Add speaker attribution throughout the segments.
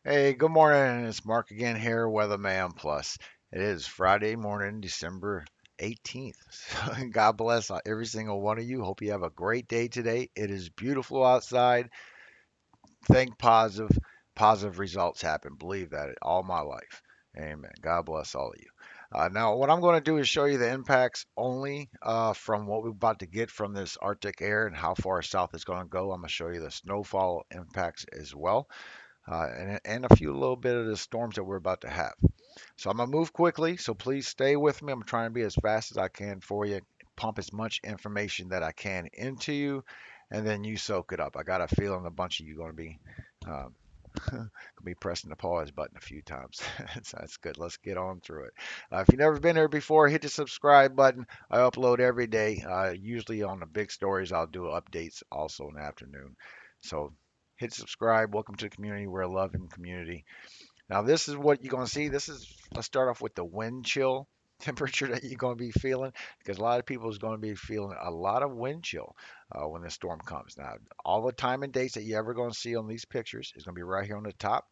Speaker 1: Hey, good morning. It's Mark again here, Weatherman Plus. It is Friday morning, December 18th. God bless every single one of you. Hope you have a great day today. It is beautiful outside. Think positive. Positive results happen. Believe that all my life. Amen. God bless all of you. Now, what I'm going to do is show you the impacts only from what we're about to get from this Arctic air and how far south it's going to go. I'm going to show you the snowfall impacts as well and a few little bit of the storms that we're about to have. So I'm gonna move quickly. So please stay with me. I'm trying to be as fast as I can for you, pump as much information that I can into you, and then you soak it up. I got a feeling a bunch of you going to be um, gonna be pressing the pause button a few times. So that's good. Let's get on through it. If you've never been here before, hit the subscribe button. I upload every day. Usually on the big stories, I'll do updates also in the afternoon. So hit subscribe. Welcome to the community. We're a loving community. Now, this is what you're going to see. Let's start off with the wind chill temperature that you're going to be feeling because a lot of people is going to be feeling a lot of wind chill when the storm comes. Now, all the time and dates that you're ever going to see on these pictures is going to be right here on the top.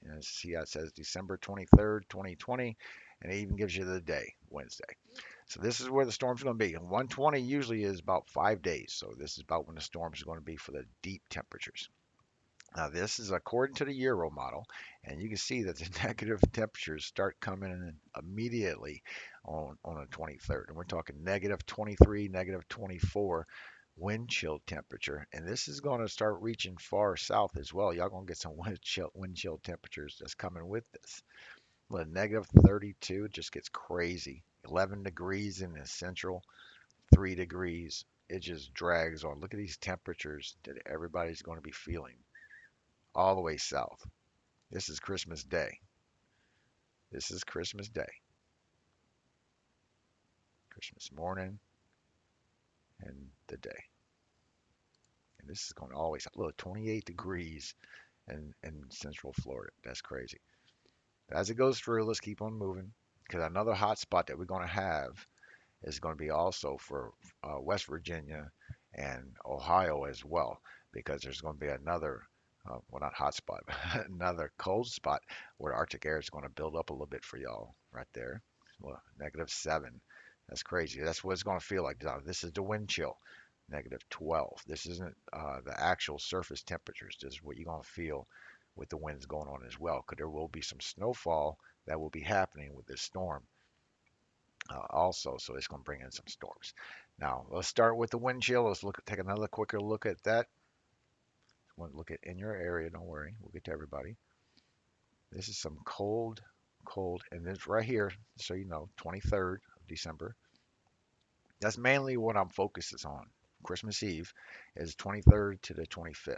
Speaker 1: And see how it says December 23rd, 2020, and it even gives you the day, Wednesday. So this is where the storm's going to be. And 120 usually is about 5 days. So this is about when the storms are going to be for the deep temperatures. Now, this is according to the Euro model, and you can see that the negative temperatures start coming in immediately on the 23rd. And we're talking negative 23, negative 24 wind chill temperature. And this is going to start reaching far south as well. Y'all going to get some wind chill temperatures that's coming with this. Well, negative 32 just gets crazy. 11 degrees in the central, 3 degrees. It just drags on. Look at these temperatures that everybody's going to be feeling all the way south. This is Christmas Day. This is Christmas Day, Christmas morning, and the day. And this is going to always look 28 degrees in Central Florida. That's crazy. As it goes through, let's keep on moving because another hot spot that we're going to have is going to be also for West Virginia and Ohio as well because there's going to be another well, not hot spot, but another cold spot where Arctic air is going to build up a little bit for y'all right there. Well, -7. That's crazy. That's what it's going to feel like. Now, this is the wind chill, -12. This isn't the actual surface temperatures. This is what you're going to feel with the winds going on as well, because there will be some snowfall that will be happening with this storm also. So it's going to bring in some storms. Now, let's start with the wind chill. Let's take another quicker look at that. Want to look at in your area, don't worry. We'll get to everybody. This is some cold, cold, and it's right here, so you know, 23rd of December. That's mainly what I'm focused on. Christmas Eve is 23rd to the 25th.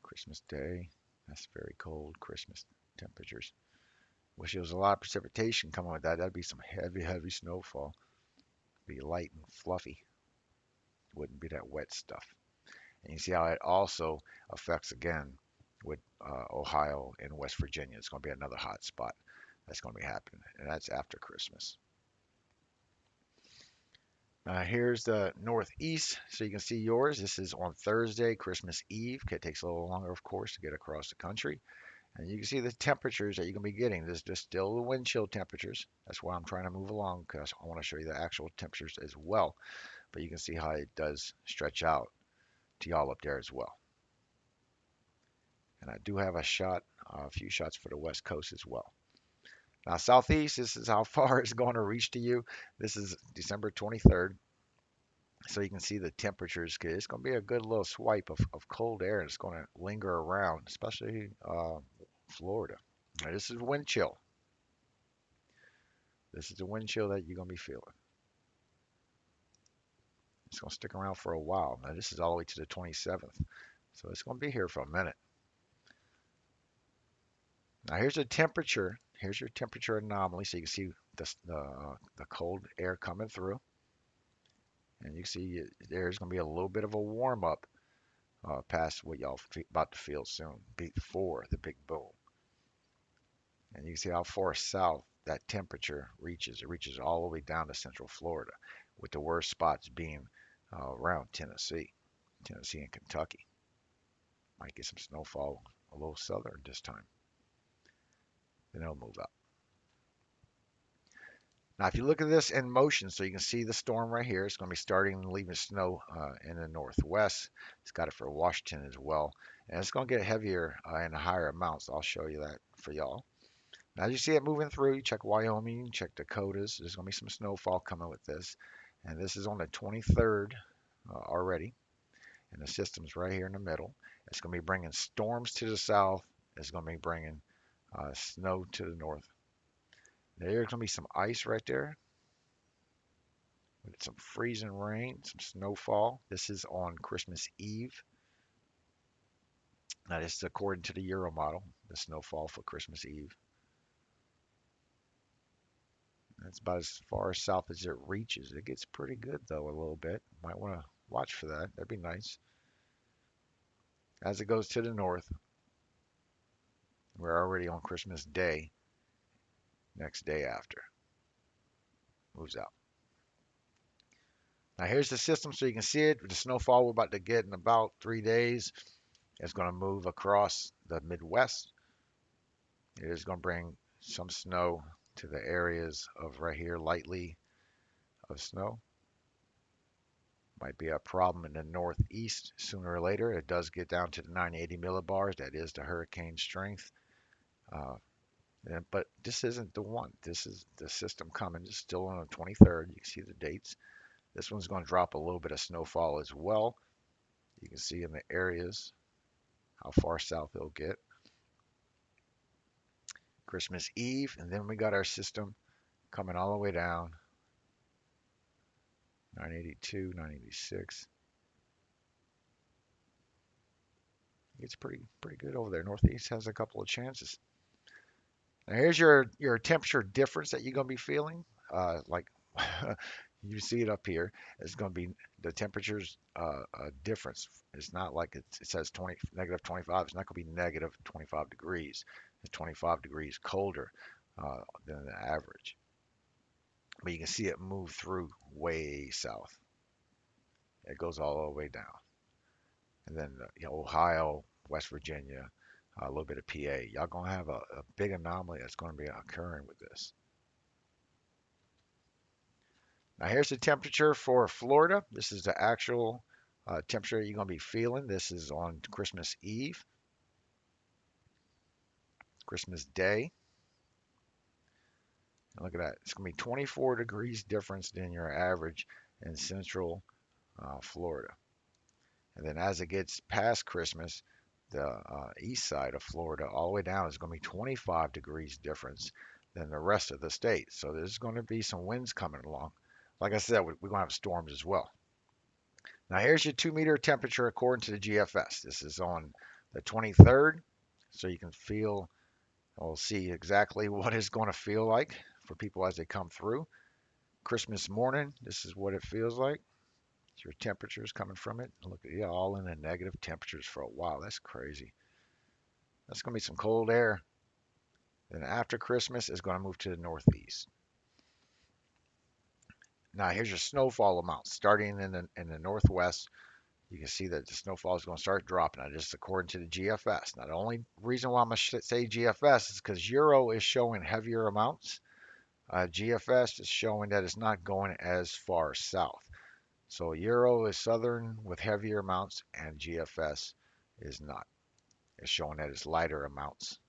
Speaker 1: Christmas Day, that's very cold. Christmas temperatures. Wish there was a lot of precipitation coming with that. That'd be some heavy, heavy snowfall. Be light and fluffy. Wouldn't be that wet stuff. And you see how it also affects again with Ohio and West Virginia. It's going to be another hot spot that's going to be happening, and that's after Christmas. Here's the northeast, so you can see yours. This is on Thursday, Christmas Eve. Okay, it takes a little longer, of course, to get across the country. And you can see the temperatures that you're going to be getting. This is just still the wind chill temperatures. That's why I'm trying to move along because I want to show you the actual temperatures as well. But you can see how it does stretch out to y'all up there as well. And I do have a few shots for the West Coast as well. Now, Southeast, this is how far it's going to reach to you. This is December 23rd. So you can see the temperatures. It's going to be a good little swipe of cold air. It's going to linger around, especially Florida. Now, this is wind chill. This is the wind chill that you're going to be feeling. It's going to stick around for a while. Now, this is all the way to the 27th. So it's going to be here for a minute. Now, here's the temperature. Here's your temperature anomaly. So you can see the cold air coming through. And you see there's going to be a little bit of a warm up past what y'all about to feel soon before the big boom. And you can see how far south that temperature reaches. It reaches all the way down to central Florida, with the worst spots being around Tennessee and Kentucky. Might get some snowfall a little southern this time. Then it'll move up. Now, if you look at this in motion, so you can see the storm right here, it's going to be starting and leaving snow in the northwest. It's got it for Washington as well. And it's going to get heavier in higher amounts. I'll show you that for y'all. Now, you see it moving through. You check Wyoming, check Dakotas. There's going to be some snowfall coming with this. And this is on the 23rd already. And the system's right here in the middle. It's going to be bringing storms to the south. It's going to be bringing snow to the north. There's going to be some ice right there. With some freezing rain, some snowfall. This is on Christmas Eve. Now, this is according to the Euro model, the snowfall for Christmas Eve. That's about as far south as it reaches. It gets pretty good, though, a little bit. Might want to watch for that. That'd be nice. As it goes to the north, we're already on Christmas Day, next day after. Moves out. Now, here's the system so you can see it. The snowfall we're about to get in about 3 days. It's going to move across the Midwest. It is going to bring some snow to the areas of right here, lightly of snow. Might be a problem in the northeast sooner or later. It does get down to the 980 millibars. That is the hurricane strength. Uh, but this isn't the one. This is the system coming. It's still on the 23rd. You can see the dates. This one's going to drop a little bit of snowfall as well. You can see in the areas how far south it'll get. Christmas Eve, and then we got our system coming all the way down. 982, 986. It's pretty good over there. Northeast has a couple of chances. Now here's your temperature difference that you're gonna be feeling. Like you see it up here. It's gonna be the temperatures difference. It's not like it says 20 negative 25. It's not gonna be negative 25 degrees. It's 25 degrees colder than the average. But you can see it move through way south. It goes all the way down, and then Ohio, West Virginia, a little bit of PA. Y'all gonna have a big anomaly that's gonna be occurring with this. Now here's the temperature for Florida. This is the actual temperature you're gonna be feeling. This is on Christmas Eve, Christmas Day. And look at that. It's gonna be 24 degrees difference than your average in central Florida. And then as it gets past Christmas, the east side of Florida all the way down is going to be 25 degrees difference than the rest of the state. So there's going to be some winds coming along. Like I said, we're going to have storms as well. Now here's your 2 meter temperature according to the GFS. This is on the 23rd, so you can feel, we'll see exactly what it's going to feel like for people as they come through. Christmas morning, this is what it feels like. Your temperatures coming from it. Look at you all in the negative temperatures for a while. That's crazy. That's going to be some cold air. Then after Christmas, it's going to move to the northeast. Now here's your snowfall amounts. Starting in the northwest, you can see that the snowfall is going to start dropping. Now, just according to the GFS. Now the only reason why I'm going to say GFS is because Euro is showing heavier amounts. GFS is showing that it's not going as far south. So Euro is southern with heavier amounts, and GFS is not. It's showing that it's lighter amounts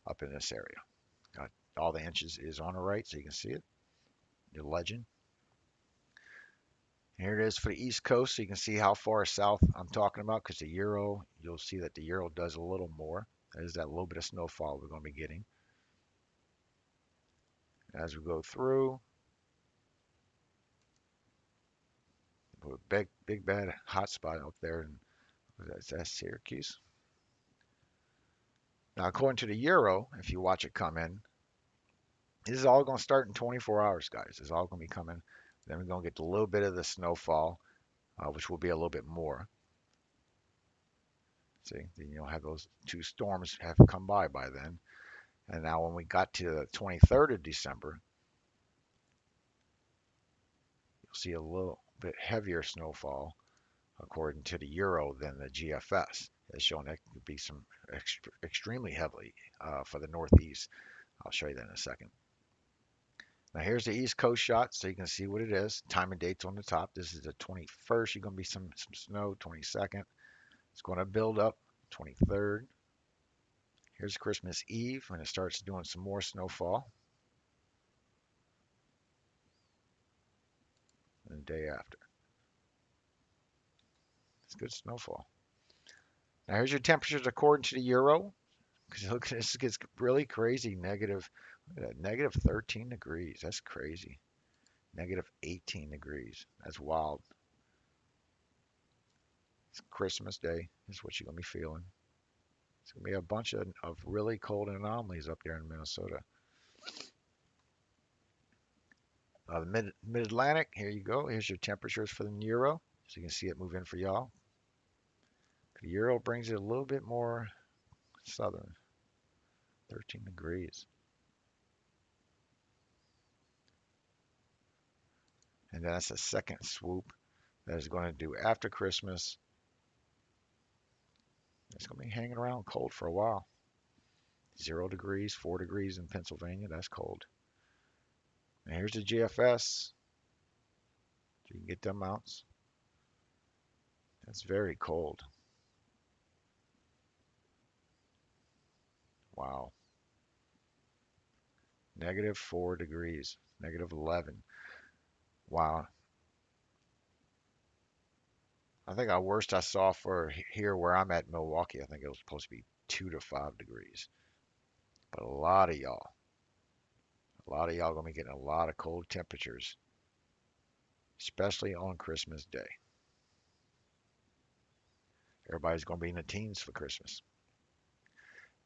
Speaker 1: up in this area. All the inches is on the right, so you can see it. Your legend. Here it is for the East Coast, so you can see how far south I'm talking about, because the Euro, you'll see that the Euro does a little more. There's that little bit of snowfall we're going to be getting. As we go through, big bad hot spot up there, and that's Syracuse. Now, according to the Euro, if you watch it come in, this is all going to start in 24 hours, guys. It's all going to be coming. Then we're going to get a little bit of the snowfall, which will be a little bit more. See, then you'll have those two storms have come by then. And now when we got to the 23rd of December, you'll see a little bit heavier snowfall according to the Euro than the GFS. It's showing that could be some extremely heavily for the northeast. I'll show you that in a second. Now here's the East Coast shot, so you can see what it is. Time and dates on the top. This is the 21st. You're going to be some snow. 22nd. It's going to build up. 23rd. Here's Christmas Eve when it starts doing some more snowfall. And the day after. It's good snowfall. Now here's your temperatures according to the Euro. Because look, this gets really crazy. Look at that, negative 13 degrees. That's crazy. Negative 18 degrees. That's wild. It's Christmas Day. Is what you're going to be feeling. It's going to be a bunch of really cold anomalies up there in Minnesota. The mid-Atlantic, here you go. Here's your temperatures for the Euro. So you can see it move in for y'all. The Euro brings it a little bit more southern. 13 degrees. And then that's a second swoop that is going to do after Christmas. It's going to be hanging around cold for a while. 0 degrees, 4 degrees in Pennsylvania. That's cold. And here's the GFS. So you can get them mounts. That's very cold. Wow. Negative 4 degrees. Negative 11. Wow. I think our worst I saw for here where I'm at, Milwaukee, I think it was supposed to be 2 to 5 degrees. But a lot of y'all gonna be getting a lot of cold temperatures, especially on Christmas Day. Everybody's gonna be in the teens for Christmas.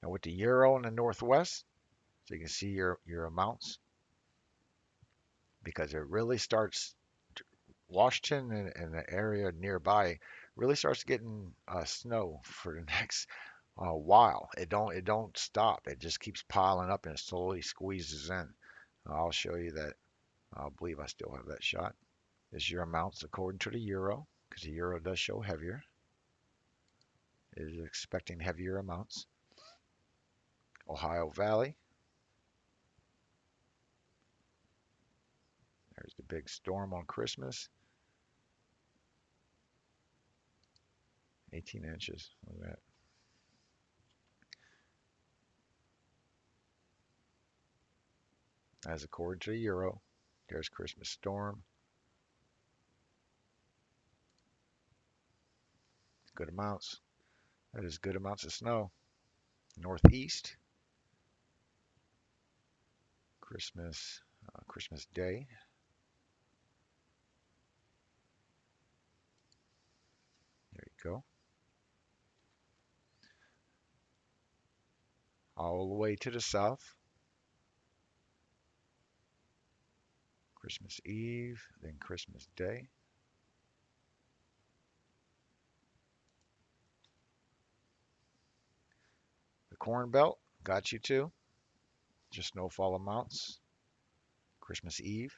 Speaker 1: Now with the Euro in the Northwest, so you can see your amounts because it really starts Washington and the area nearby really starts getting snow for the next while. It don't stop. It just keeps piling up and it slowly squeezes in. I'll show you that. I believe I still have that shot. This is your amounts according to the euro because the euro does show heavier. It is expecting heavier amounts. Ohio Valley. There's the big storm on Christmas. 18 inches. Look at that. As according to the euro. There's Christmas storm. Good amounts. That is good amounts of snow. Northeast. Christmas Day. There you go. All the way to the south. Christmas Eve, then Christmas Day. The Corn Belt got you too. Just snowfall amounts. Christmas Eve.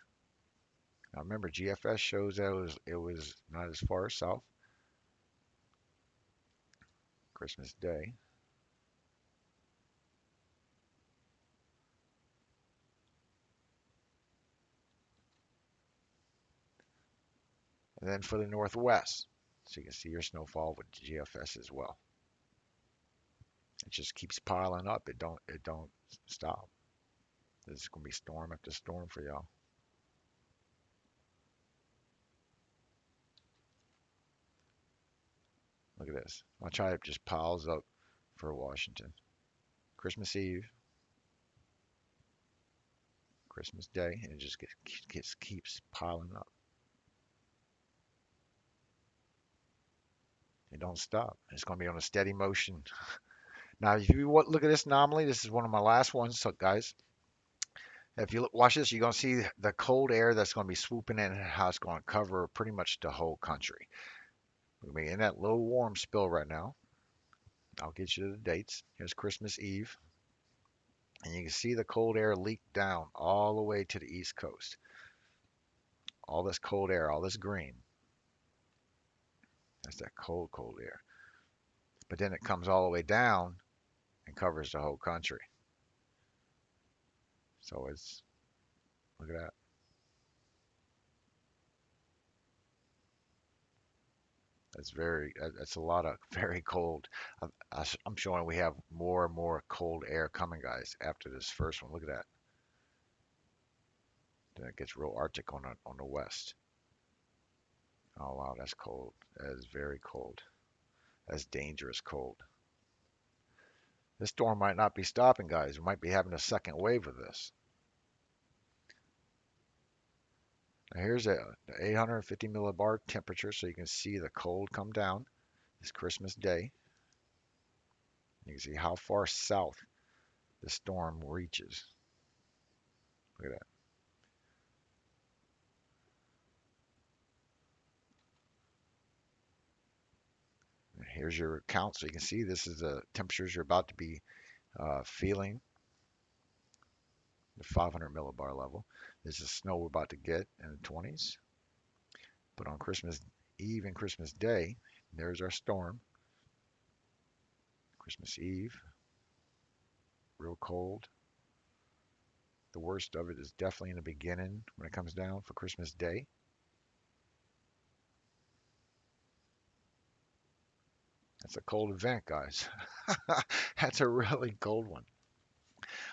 Speaker 1: Now remember, GFS shows that it was not as far south. Christmas Day. And then for the Northwest, so you can see your snowfall with GFS as well. It just keeps piling up. It don't stop. This is gonna be storm after storm for y'all. Look at this. I'll try it just piles up for Washington. Christmas Eve, Christmas Day, and it just keeps piling up. It don't stop. It's going to be on a steady motion. Now, if you look at this anomaly, this is one of my last ones, so guys. If you watch this, you're going to see the cold air that's going to be swooping in and how it's going to cover pretty much the whole country. We're going to be in that low warm spill right now. I'll get you the dates. Here's Christmas Eve. And you can see the cold air leak down all the way to the East Coast. All this cold air, all this green. That's that cold, cold air. but then it comes all the way down and covers the whole country. So it's, look at that. That's a lot of very cold. I'm showing we have more and more cold air coming, guys, after this first one. Look at that. Then it gets real Arctic on the west. Oh wow, that's cold. That is very cold. That's dangerous cold. This storm might not be stopping, guys. We might be having a second wave of this. Now here's a 850 millibar temperature, so you can see the cold come down. It's Christmas Day. You can see how far south the storm reaches. Look at that. And here's your count, so you can see this is the temperatures you're about to be feeling. The 500 millibar level. This is snow we're about to get in the 20s. But on Christmas Eve and Christmas Day, there's our storm. Christmas Eve, real cold. The worst of it is definitely in the beginning when it comes down for Christmas Day. That's a cold event, guys. That's a really cold one.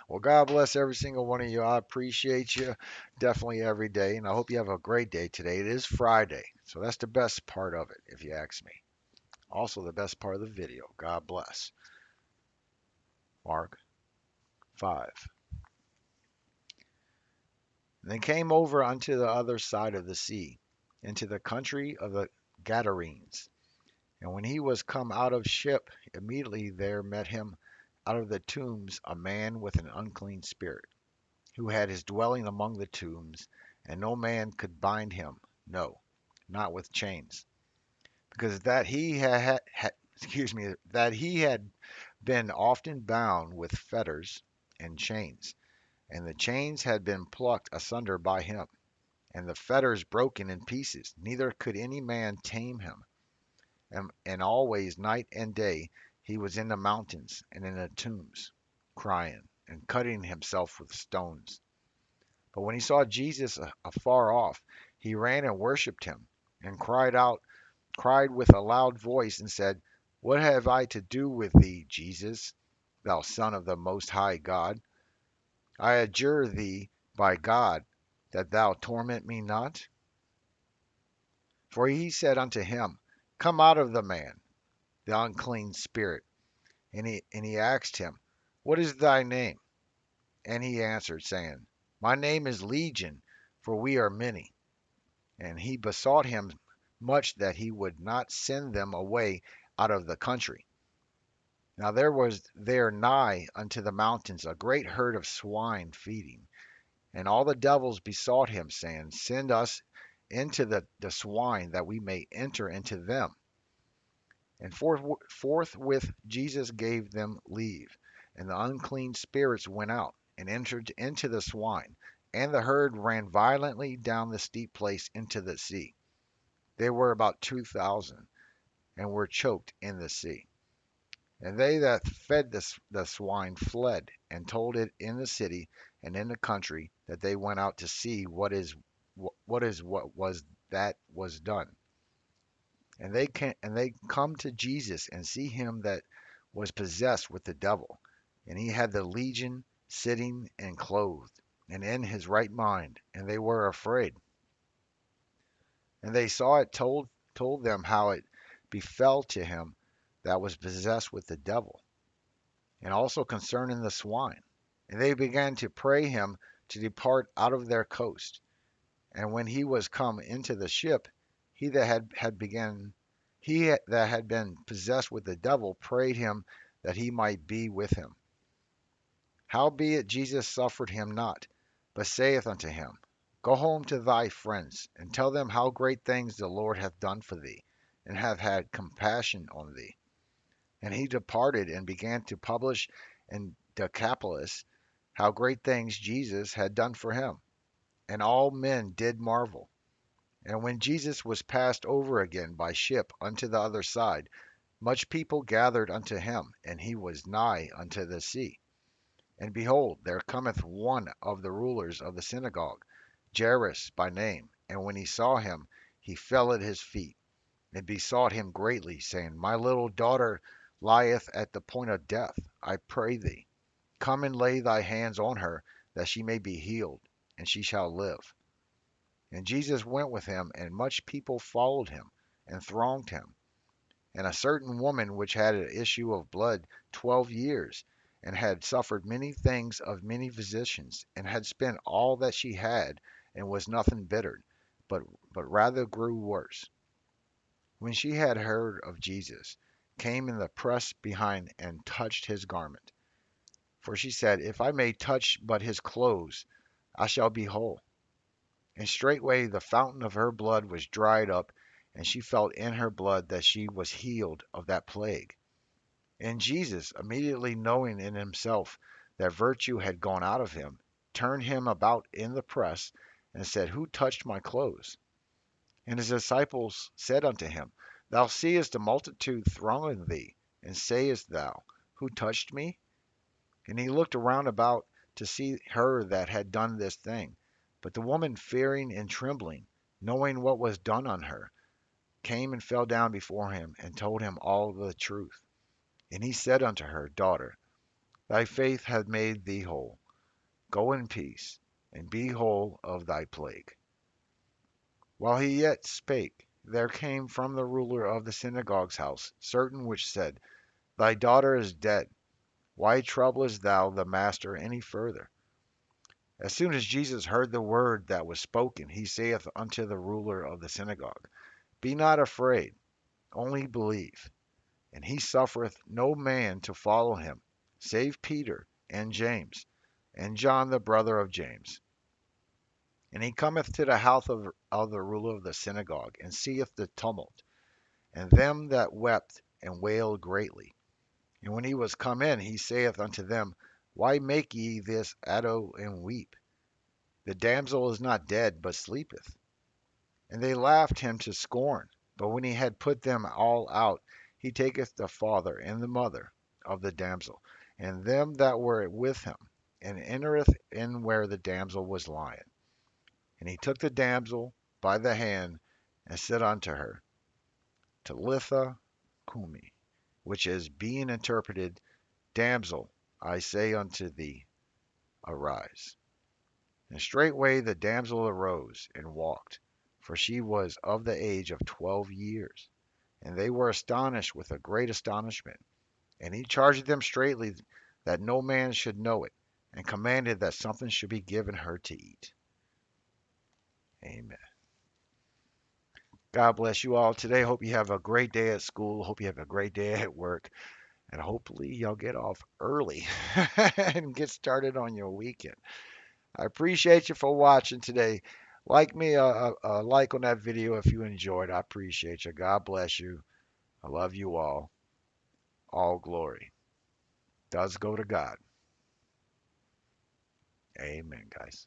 Speaker 1: Well, God bless every single one of you. I appreciate you definitely every day, and I hope you have a great day today. It is Friday, so that's the best part of it, if you ask me. Also, the best part of the video. God bless. Mark 5. And they came over unto the other side of the sea, into the country of the Gadarenes. And when he was come out of ship, immediately there met him out of the tombs a man with an unclean spirit, who had his dwelling among the tombs, and no man could bind him, no, not with chains, because that he that he had been often bound with fetters and chains, and the chains had been plucked asunder by him, and the fetters broken in pieces, neither could any man tame him. And always, night and day, he was in the mountains and in the tombs, crying and cutting himself with stones. But when he saw Jesus afar off, he ran and worshipped him, and cried with a loud voice, and said, What have I to do with thee, Jesus, thou Son of the Most High God? I adjure thee by God that thou torment me not. For he said unto him, Come out of the man, the unclean spirit. And he asked him, What is thy name? And he answered, saying, My name is Legion, for we are many. And he besought him much that he would not send them away out of the country. Now there was there nigh unto the mountains a great herd of swine feeding. And all the devils besought him, saying, Send us into the swine, that we may enter into them. And forthwith Jesus gave them leave. And the unclean spirits went out, and entered into the swine. And the herd ran violently down the steep place into the sea. They were about 2,000, and were choked in the sea. And they that fed the swine fled, and told it in the city and in the country, that they went out to see what was that was done. And they come to Jesus, and see him that was possessed with the devil, and he had the legion, sitting and clothed, and in his right mind, and they were afraid. And they saw it told them how it befell to him that was possessed with the devil, and also concerning the swine. And they began to pray him to depart out of their coast. And when he was come into the ship, he that had been possessed with the devil prayed him that he might be with him. Howbeit Jesus suffered him not, but saith unto him, Go home to thy friends, and tell them how great things the Lord hath done for thee, and hath had compassion on thee. And he departed, and began to publish in Decapolis how great things Jesus had done for him. And all men did marvel. And when Jesus was passed over again by ship unto the other side, Much people gathered unto him, and he was nigh unto the sea. And behold, there cometh one of the rulers of the synagogue, Jairus by name. And when he saw him, he fell at his feet, and besought him greatly, saying, My little daughter lieth at the point of death. I pray thee, come and lay thy hands on her, that she may be healed, and she shall live. And Jesus went with him, and much people followed him, and thronged him. And a certain woman which had an issue of blood 12 years, and had suffered many things of many physicians, and had spent all that she had, and was nothing bettered, but, but rather grew worse. When she had heard of Jesus, came in the press behind, and touched his garment. For she said, If I may touch but his clothes, I shall be whole. And straightway the fountain of her blood was dried up, and she felt in her blood that she was healed of that plague. And Jesus, immediately knowing in himself that virtue had gone out of him, turned him about in the press, and said, Who touched my clothes? And his disciples said unto him, Thou seest the multitude thronging thee, and sayest thou, Who touched me? And he looked around about to see her that had done this thing. But the woman, fearing and trembling, knowing what was done on her, came and fell down before him, and told him all the truth. And he said unto her, Daughter, thy faith hath made thee whole. Go in peace, and be whole of thy plague. While he yet spake, there came from the ruler of the synagogue's house certain which said, Thy daughter is dead. Why troublest thou the master any further? As soon as Jesus heard the word that was spoken, he saith unto the ruler of the synagogue, Be not afraid, only believe. And he suffereth no man to follow him, save Peter and James, and John the brother of James. And he cometh to the house of the ruler of the synagogue, and seeth the tumult, and them that wept and wailed greatly. And when he was come in, he saith unto them, Why make ye this ado and weep? The damsel is not dead, but sleepeth. And they laughed him to scorn. But when he had put them all out, he taketh the father and the mother of the damsel, and them that were with him, and entereth in where the damsel was lying. And he took the damsel by the hand, and said unto her, Talitha cumi, which is being interpreted, Damsel, I say unto thee, arise. And straightway the damsel arose and walked, for she was of the age of 12 years. And they were astonished with a great astonishment. And he charged them straitly that no man should know it, and commanded that something should be given her to eat. Amen. God bless you all today. Hope you have a great day at school. Hope you have a great day at work. And hopefully y'all get off early and get started on your weekend. I appreciate you for watching today. Like me, a like on that video if you enjoyed. I appreciate you. God bless you. I love you all. All glory does go to God. Amen, guys.